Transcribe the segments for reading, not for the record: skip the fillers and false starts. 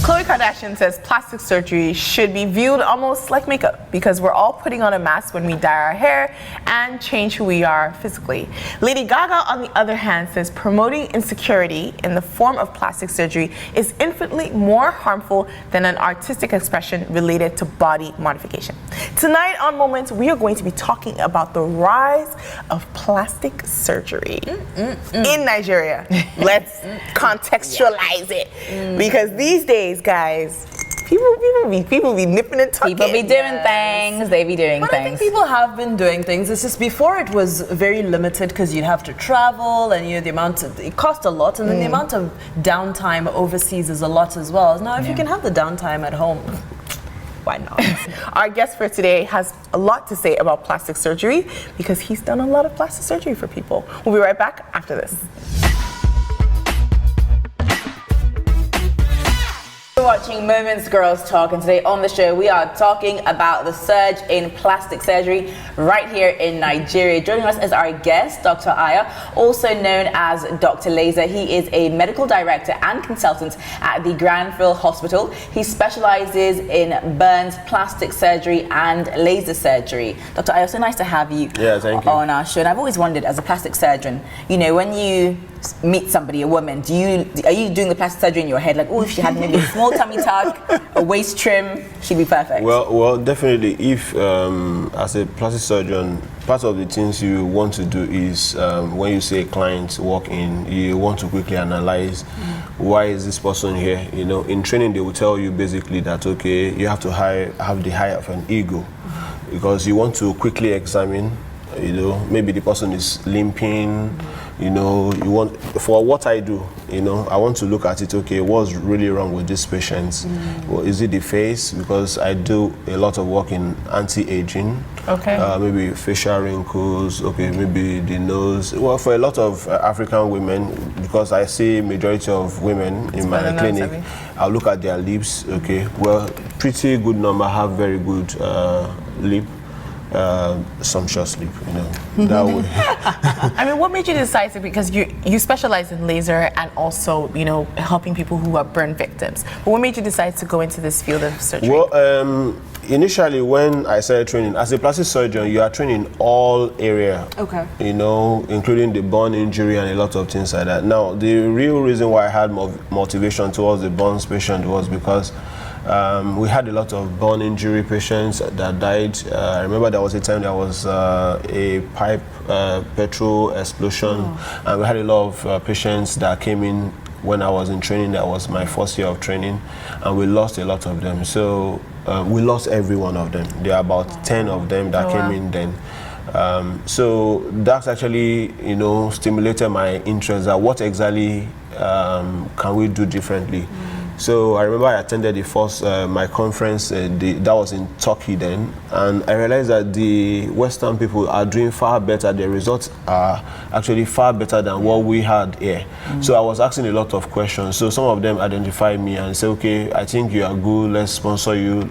Khloe Kardashian says plastic surgery should be viewed almost like makeup because we're all putting on a mask when we dye our hair and change who we are physically. Lady Gaga, on the other hand, says promoting insecurity in the form of plastic surgery is infinitely more harmful than an artistic expression related to body modification. Tonight on Moments, we are going to be talking about the rise of plastic surgery in Nigeria. Let's contextualize it because these days, guys, people be nipping and tucking. People be doing things. They be doing things. I think people have been doing things. It's just before it was very limited because you'd have to travel and the amount it cost a lot, and then the amount of downtime overseas is a lot as well. Now, if you can have the downtime at home, why not? Our guest for today has a lot to say about plastic surgery because he's done a lot of plastic surgery for people. We'll be right back after this. We're watching Moments Girls Talk, and today on the show we are talking about the surge in plastic surgery right here in Nigeria. Joining us is our guest, Dr. Aya, also known as Dr. Laser. He is a medical director and consultant at the Granville Hospital. He specializes in burns, plastic surgery, and laser surgery. Dr. Aya, so nice to have you, on our show. And I've always wondered, as a plastic surgeon, when you meet somebody, a woman, are you doing the plastic surgery in your head, like, oh, if she had maybe a small tummy tuck, a waist trim, she'd be perfect? Well, definitely. If as a plastic surgeon, part of the things you want to do is when you see a client walk in, you want to quickly analyze why is this person here. In training, they will tell you basically that you have to have the high of an ego because you want to quickly examine. Maybe the person is limping. You want, for what I do, I want to look at it, what's really wrong with this patient? Well, is it the face? Because I do a lot of work in anti-aging. Maybe facial wrinkles, maybe the nose. Well, for a lot of African women, because I see majority of women in my clinic, I'll look at their lips, well, pretty good number have very good lip. Sumptuous sleep, that way. I mean, what made you decide to, because you specialize in laser and also, helping people who are burn victims. But what made you decide to go into this field of surgery? Well, initially when I started training, as a plastic surgeon, you are training all area. Including the burn injury and a lot of things like that. Now, the real reason why I had motivation towards the burns patient was because we had a lot of burn injury patients that died. I remember there was a time there was a pipe petrol explosion, and we had a lot of patients that came in when I was in training. That was my first year of training, and we lost a lot of them. So we lost every one of them. There are about 10 of them that came in then. So that's actually, stimulated my interest that what exactly can we do differently. So I remember I attended the first, my conference, that was in Turkey then, and I realized that the Western people are doing far better. The results are actually far better than what we had here. So I was asking a lot of questions. So some of them identified me and said, I think you are good, let's sponsor you,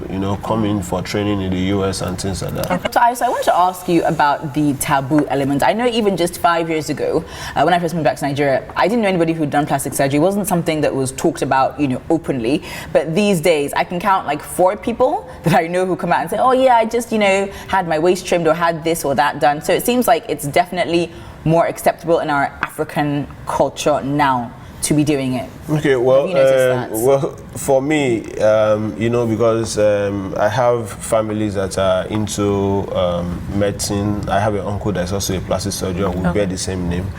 come in for training in the US and things like that. So I want to ask you about the taboo element. I know even just 5 years ago, when I first moved back to Nigeria, I didn't know anybody who'd done plastic surgery. It wasn't something that was talked about, openly, but these days I can count like 4 people that I know who come out and say, oh yeah, I just had my waist trimmed or had this or that done. So it seems like it's definitely more acceptable in our African culture now to be doing it. Well, well, for me, because I have families that are into medicine. I have an uncle that's also a plastic surgeon. We bear the same name.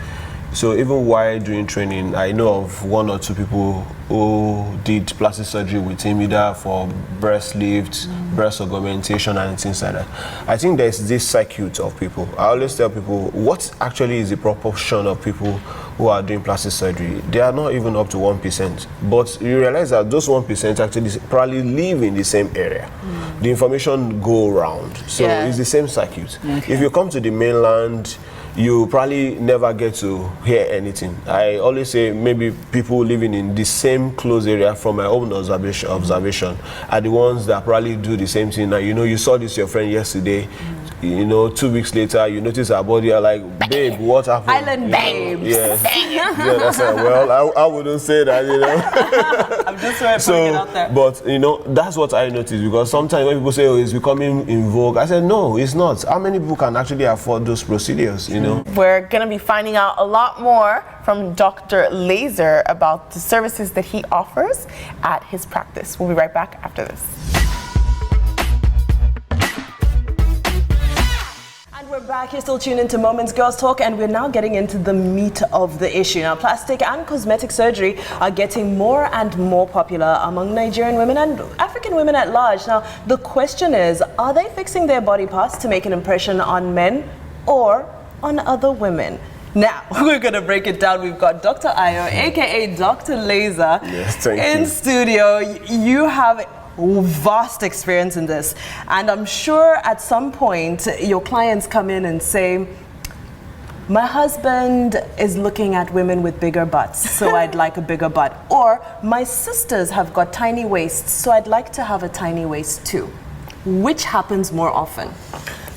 So even while doing training, I know of 1 or 2 people who did plastic surgery with him, either for breast lift, breast augmentation, and things like that. I think there's this circuit of people. I always tell people, what actually is the proportion of people who are doing plastic surgery? They are not even up to 1%. But you realize that those 1% actually probably live in the same area. The information go around. So it's the same circuit. If you come to the mainland, you probably never get to hear anything. I always say maybe people living in the same close area from my own observation are the ones that probably do the same thing. Now, you know, you saw this your friend yesterday, you know, 2 weeks later, you notice her body, you're like, babe, what happened? Island babes. Yeah, that's it. Well, I wouldn't say that, you know. I'm just putting it out there. But, you know, that's what I noticed, because sometimes when people say, oh, it's becoming in vogue, I said, no, it's not. How many people can actually afford those procedures, you know? We're going to be finding out a lot more from Dr. Laser about the services that he offers at his practice. We'll be right back after this. We're back. You're still tuned into Moments Girls Talk, and we're now getting into the meat of the issue. Now, plastic and cosmetic surgery are getting more and more popular among Nigerian women and African women at large. Now, the question is, are they fixing their body parts to make an impression on men or on other women? Now, we're going to break it down. We've got Dr. Ayo, aka Dr. Laser, in studio. You have vast experience in this, and I'm sure at some point your clients come in and say, my husband is looking at women with bigger butts, so I'd like a bigger butt, or my sisters have got tiny waists, so I'd like to have a tiny waist too. Which happens more often?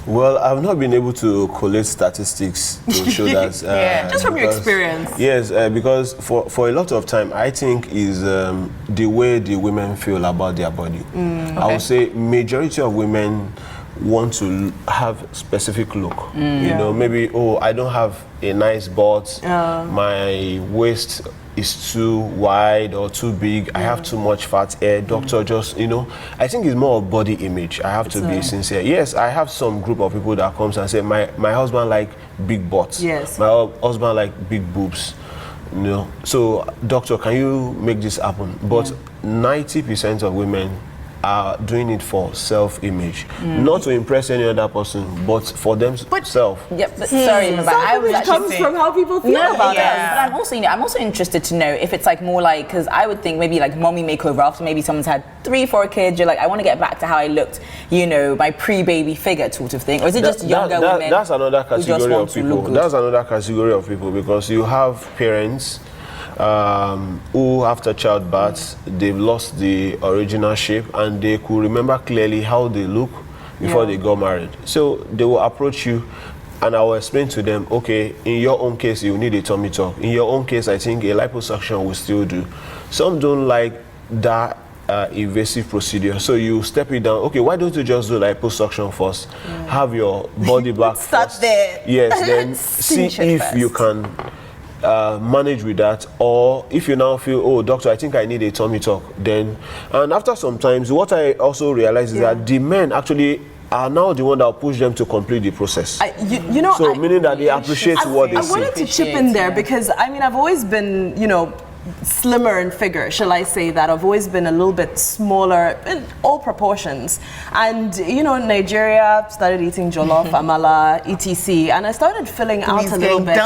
Well, I've not been able to collate statistics to show that. Just from your experience. Yes, because for a lot of time, I think is the way the women feel about their body. Okay. I would say majority of women want to have specific look. You know, maybe, oh, I don't have a nice butt, my waist is too wide or too big, I have too much fat hair, doctor, just, you know, I think it's more of body image. I have to be sincere. Yes, I have some group of people that comes and say, my husband like big butts, my husband like big boobs, you know, so doctor, can you make this happen? But 90% of women are doing it for self-image, not to impress any other person, but for themselves. Sorry, but I was actually comes from how people feel about it. But I'm also, you know, I'm also interested to know if it's like more like, because I would think maybe like mommy makeover after maybe someone's had 3-4 kids. You're like, I want to get back to how I looked, you know, my pre-baby figure sort of thing, or is it just younger women? That's another category of people. That's another category of people, because you have parents who after childbirth they've lost the original shape and they could remember clearly how they look before they got married. So they will approach you and I will explain to them, okay, in your own case you need a tummy tuck. In your own case, I think a liposuction will still do. Some don't like that invasive procedure, so you step it down. Okay, why don't you just do liposuction first? Have your body back Start first. there. Yes, then see if you can manage with that, or if you now feel, oh doctor, I think I need a tummy tuck, then, and after some times what I also realize is that the men actually are now the one that will push them to complete the process. You know, so meaning that they appreciate what they see. I wanted to chip in there because I mean I've always been, you know, slimmer in figure, shall I say that. I've always been a little bit smaller in all proportions, and you know, Nigeria, started eating jollof, amala, etc, and I started filling out a little bit.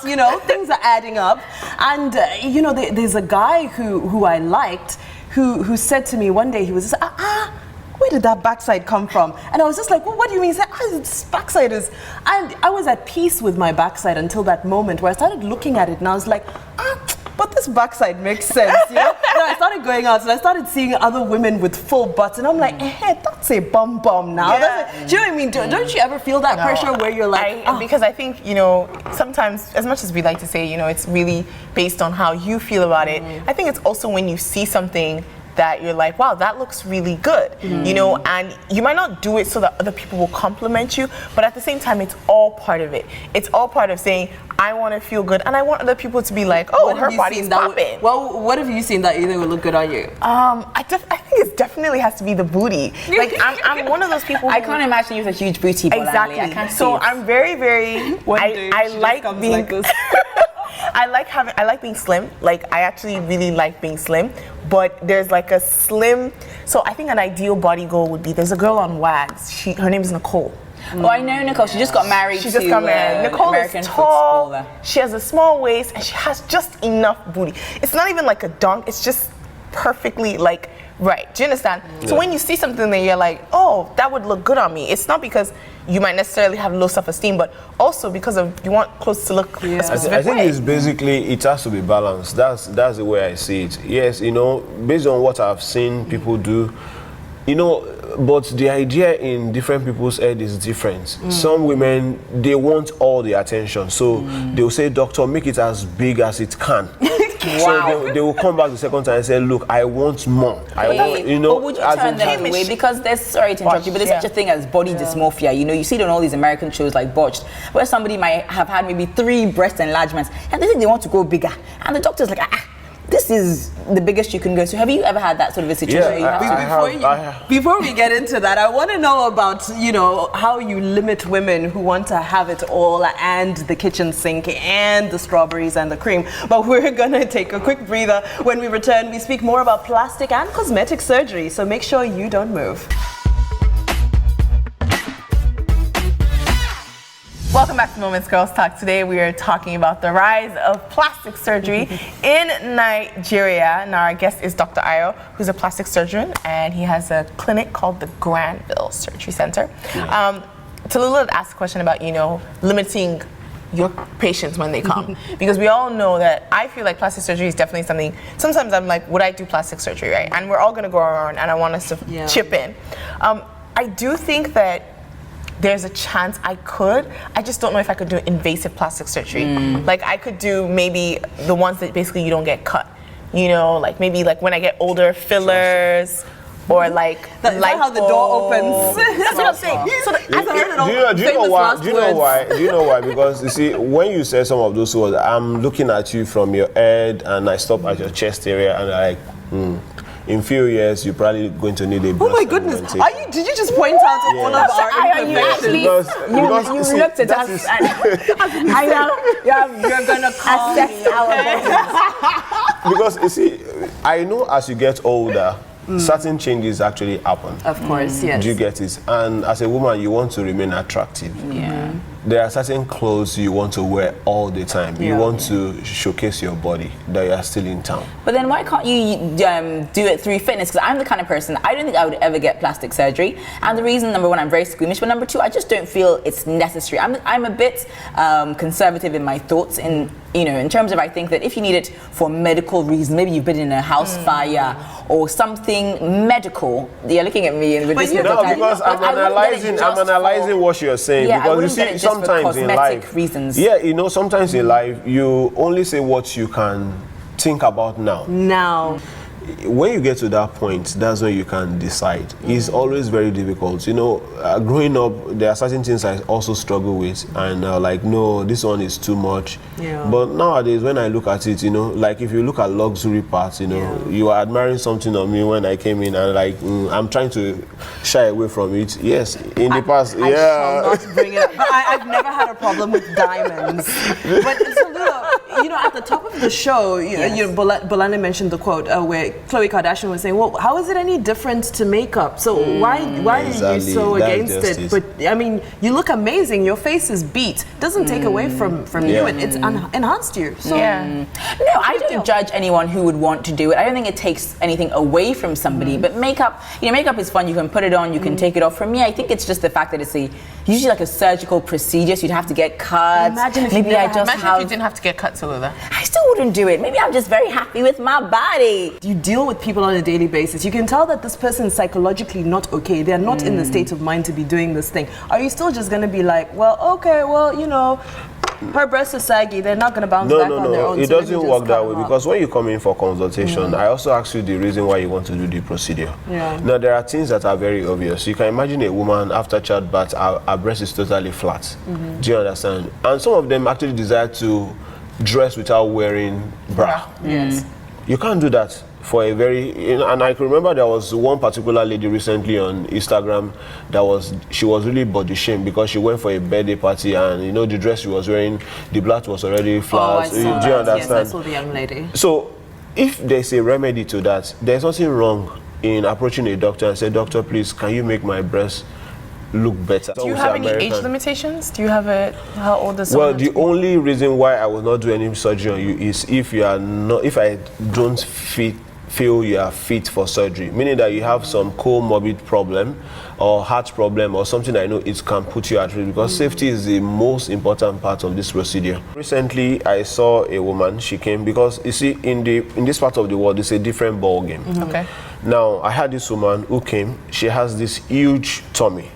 You know, things are adding up, and you know, there's a guy who I liked who said to me one day, he was just, where did that backside come from? And I was just like, well, what do you mean? He said, this backside is... And I was at peace with my backside until that moment where I started looking at it and I was like, but this backside makes sense, you know? And I started going out and I started seeing other women with full butts and I'm like, that's a bum now. Do you know what I mean? Don't you ever feel that pressure where you're like... Because I think, you know, sometimes, as much as we like to say, you know, it's really based on how you feel about it, I think it's also when you see something that you're like, wow, that looks really good, you know, and you might not do it so that other people will compliment you, but at the same time, it's all part of it. It's all part of saying, I want to feel good, and I want other people to be like, oh, her body's popping. Well, what have you seen that you think would look good on you? I think it definitely has to be the booty. Like, I'm one of those people who... I can't imagine you with a huge booty. Exactly. I can't so I'm very, very... I like being... Like this. I like being slim. Like, I actually really like being slim, but there's like a slim, so I think an ideal body goal would be, there's a girl on Wags, her name is Nicole. Oh, I know Nicole, she just got married to Nicole American is tall, footballer. She has a small waist, and she has just enough booty. It's not even like a dunk, it's just perfectly like Right. Do you understand? So when you see something that you're like, oh, that would look good on me, it's not because you might necessarily have low self-esteem, but also because of you want clothes to look a specific I think way. it's basically, it has to be balanced. That's the way I see it. Yes, you know, based on what I've seen people do, you know, but the idea in different people's head is different. Some women, they want all the attention, so they'll say, doctor, make it as big as it can. So they will come back the second time and say, look, I want more. I want, you know. But would you turn them away? Because there's, sorry to interrupt you, but there's such a thing as body dysmorphia. You know, you see it on all these American shows like Botched, where somebody might have had maybe 3 breast enlargements and they think they want to go bigger. And the doctor's like, this is the biggest you can go. So have you ever had that sort of a situation? Yeah, Before we get into that, I want to know about, you know, how you limit women who want to have it all and the kitchen sink and the strawberries and the cream. But we're going to take a quick breather. When we return, we speak more about plastic and cosmetic surgery. So make sure you don't move. Welcome back to Moments Girls Talk. Today we are talking about the rise of plastic surgery in Nigeria. Now our guest is Dr. Ayo, who's a plastic surgeon, and he has a clinic called the Granville Surgery Center. Tallulah had asked a question about, you know, limiting your patients when they come. Because we all know that I feel like plastic surgery is definitely something, sometimes I'm like, would I do plastic surgery, right? And we're all gonna go around and I want us to chip in. I do think that there's a chance I could. I just don't know if I could do invasive plastic surgery. Like I could do maybe the ones that basically you don't get cut. You know, like maybe like when I get older, fillers, or like That's how the door opens. That's what I'm saying. So do you know why? Because you see, when you say some of those words, I'm looking at you from your head and I stop at your chest area and I'm like, in few years, you're probably going to need a breast. Oh my goodness! Did you just point out all of our imperfections? You looked at us and I know you're gonna assess our bodies. Because you see, I know as you get older, certain changes actually happen. Of course, yes. Do you get it? And as a woman, you want to remain attractive. Yeah. There are certain clothes you want to wear all the time. You want to showcase your body that you are still in town. But then why can't you do it through fitness? Because I'm the kind of person, I don't think I would ever get plastic surgery. And the reason, number one, I'm very squeamish, but number two, I just don't feel it's necessary. I'm a bit conservative in my thoughts in terms of, I think that if you need it for medical reasons, maybe you've been in a house fire or something medical. You're looking at me with this. No, because I'm analyzing what you're saying. Yeah, because you see, sometimes in life, reasons. Yeah, you know, sometimes in life you only say what you can think about now. When you get to that point, that's when you can decide. It's always very difficult. You know, growing up, there are certain things I also struggle with, and like, no, this one is too much. Yeah. But nowadays, when I look at it, you know, like if you look at luxury parts, you know, you are admiring something on me when I came in, and like, I'm trying to shy away from it. Yes, in the past, I shall not bring it up. But I've never had a problem with diamonds. But you know, at the top of the show, Bolani mentioned the quote where Khloe Kardashian was saying, well, how is it any different to makeup? So why are you so against it? But I mean, you look amazing. Your face is beat. Doesn't take away from you. It's enhanced you. So no, I don't judge anyone who would want to do it. I don't think it takes anything away from somebody. But makeup, makeup is fun. You can put it on. You can take it off. For me, I think it's just the fact that it's usually like a surgical procedure. So you'd have to get cut. Imagine if you didn't have to get cut, Tallulah. I still wouldn't do it. Maybe I'm just very happy with my body. You deal with people on a daily basis. You can tell that this person is psychologically not okay. They're not in the state of mind to be doing this thing. Are you still just going to be like, well, okay, well, you know, her breasts are saggy. They're not going to bounce back on their own. It doesn't work that way, because when you come in for consultation, I also ask you the reason why you want to do the procedure. Now, there are things that are very obvious. You can imagine a woman after childbirth, her breast is totally flat. Do you understand? And some of them actually desire to dress without wearing bra. Yes. You can't do that for a very, and I can remember there was one particular lady recently on Instagram she was really body shamed because she went for a birthday party, and the dress she was wearing, the blood was already flat. Do you understand? Yes, I saw the young lady. So if there's a remedy to that, there's nothing wrong in approaching a doctor and say, doctor, please, can you make my breast look better? Do you have any age limitations? Do you have how old is someone? Well, the only reason why I will not do any surgery on you is if I don't fit feel you are fit for surgery, meaning that you have some comorbid problem or heart problem or something I know it can put you at risk, because safety is the most important part of this procedure. Recently, I saw a woman. She came because you see, in this part of the world, it's a different ball game. Okay. Now, I had this woman who came. She has this huge tummy.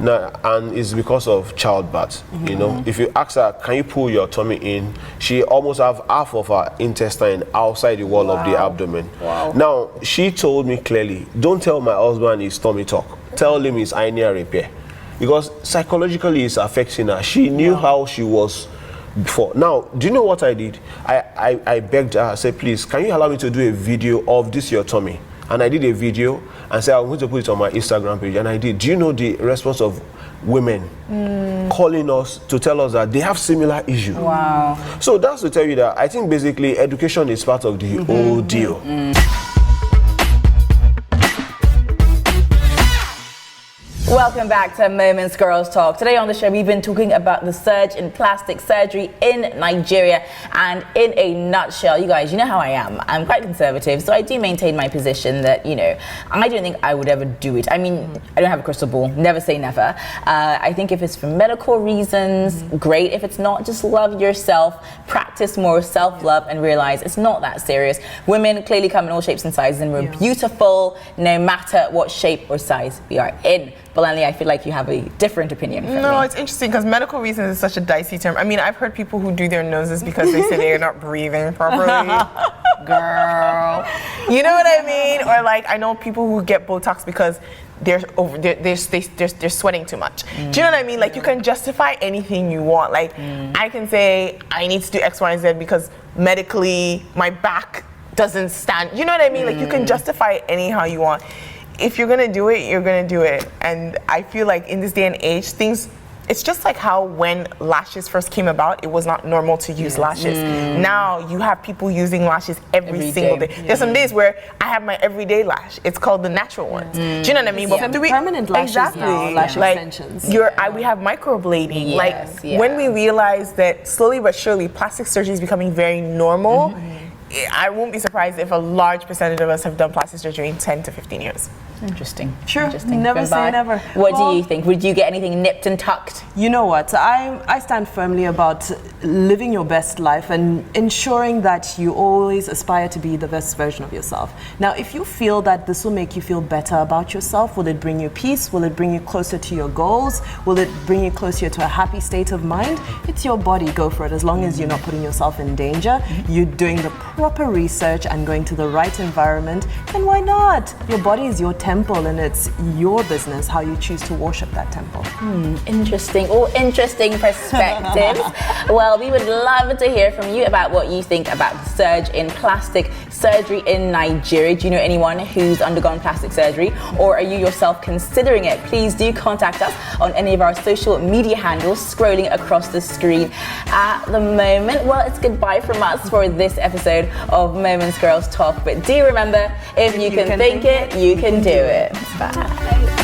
Now, and it's because of childbirth. You know, if you ask her, can you pull your tummy in? She almost have half of her intestine outside the wall of the abdomen. Now, she told me clearly, don't tell my husband his tummy talk. Tell him it's hernia repair. Because psychologically it's affecting her. She knew how she was before. Now, do you know what I did? I begged her, I said, please, can you allow me to do a video of this your tummy? And I did a video and said, I'm going to put it on my Instagram page. And I did. Do you know the response of women calling us to tell us that they have similar issue? Wow. So that's to tell you that I think basically education is part of the whole deal. Welcome back to Moments Girls Talk. Today on the show, we've been talking about the surge in plastic surgery in Nigeria. And in a nutshell, you guys, you know how I am. I'm quite conservative, so I do maintain my position that, you know, I don't think I would ever do it. I mean, I don't have a crystal ball. Never say never. I think if it's for medical reasons, great. If it's not, just love yourself, practice more self-love, and realize it's not that serious. Women clearly come in all shapes and sizes, and we're beautiful no matter what shape or size we are in. Bolanle, I feel like you have a different opinion from me. No, it's interesting because medical reasons is such a dicey term. I mean, I've heard people who do their noses because they say they're not breathing properly. Girl. You know what I mean? Or like, I know people who get Botox because they're sweating too much. Do you know what I mean? Like, you can justify anything you want. Like, I can say, I need to do X, Y, and Z because medically my back doesn't stand. You know what I mean? Like, you can justify it anyhow you want. If you're gonna do it, you're gonna do it. And I feel like in this day and age, it's just like how when lashes first came about, it was not normal to use lashes. Now you have people using lashes every single day. There's some days where I have my everyday lash. It's called the natural ones. Do you know what I mean? But permanent lashes now, lash extensions. We have microblading. When we realize that slowly but surely plastic surgery is becoming very normal, I won't be surprised if a large percentage of us have done plastic surgery in 10 to 15 years. Interesting. Sure. Interesting. Never say never. What do you think? Would you get anything nipped and tucked? You know what? I stand firmly about living your best life and ensuring that you always aspire to be the best version of yourself. Now, if you feel that this will make you feel better about yourself, will it bring you peace? Will it bring you closer to your goals? Will it bring you closer to a happy state of mind? It's your body. Go for it. As long as you're not putting yourself in danger, you're doing the proper research and going to the right environment, then why not? Your body is your temple, and it's your business how you choose to worship that temple. Interesting. All interesting perspectives. Well, we would love to hear from you about what you think about the surge in plastic surgery in Nigeria. Do you know anyone who's undergone plastic surgery, or are you yourself considering it? Please do contact us on any of our social media handles scrolling across the screen at the moment. Well, it's goodbye from us for this episode of Moments Girls Talk, but do remember, if you can think it, you can do it. Bye.